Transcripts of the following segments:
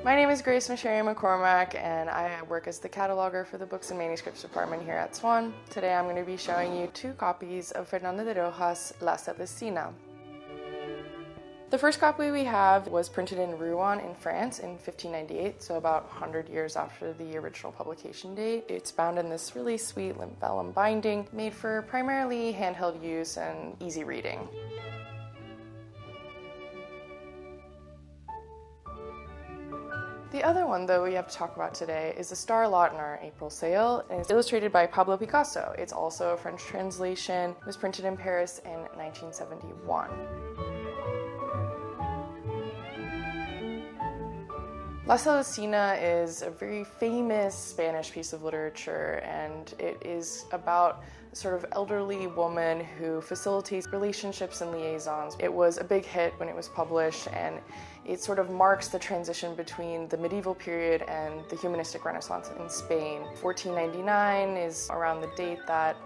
My name is Meschery-McCormack, and I work as the cataloger for the Books and Manuscripts department here at Swann. Today I'm going to be showing you 2 copies of Fernando de Rojas' La Celestina. The first copy we have was printed in Rouen in France in 1598, so about 100 years after the original publication date. It's bound in this really sweet vellum binding, made for primarily handheld use and easy reading. The other one, though, we have to talk about today is the star lot in our April sale, and it's illustrated by Pablo Picasso. It's also a French translation. It was printed in Paris in 1971. La Celestina is a very famous Spanish piece of literature, and it is about a sort of elderly woman who facilitates relationships and liaisons. It was a big hit when it was published, and it sort of marks the transition between the medieval period and the humanistic Renaissance in Spain. 1499 is around the date that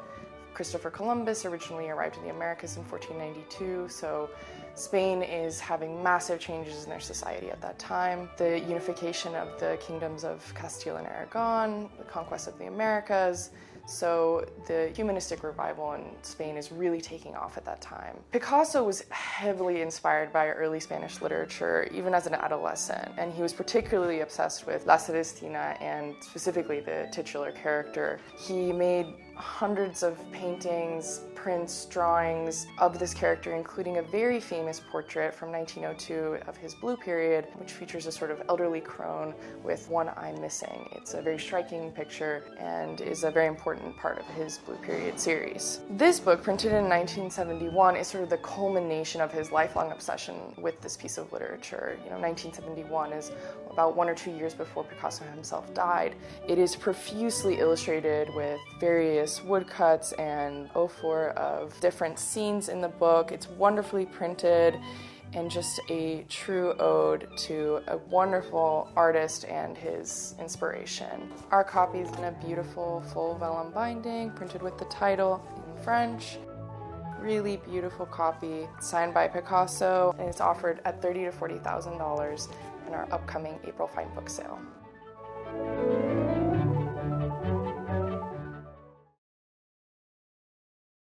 Christopher Columbus originally arrived in the Americas in 1492, so Spain is having massive changes in their society at that time. The unification of the kingdoms of Castile and Aragon, the conquest of the Americas, so the humanistic revival in Spain is really taking off at that time. Picasso was heavily inspired by early Spanish literature, even as an adolescent, and he was particularly obsessed with La Celestina and specifically the titular character. He made hundreds of paintings, prints, drawings of this character, including a very famous portrait from 1902 of his Blue period, which features a sort of elderly crone with one eye missing. It's a very striking picture and is a very important part of his Blue period series. This book, printed in 1971, is sort of the culmination of his lifelong obsession with this piece of literature. 1971 is about 1 or 2 years before Picasso himself died. It is profusely illustrated with various woodcuts and faux of different scenes in the book. It's wonderfully printed and just a true ode to a wonderful artist and his inspiration. Our copy is in a beautiful full vellum binding, printed with the title in French. Really beautiful copy, signed by Picasso, and it's offered at $30,000 to $40,000 in our upcoming April Fine Book Sale.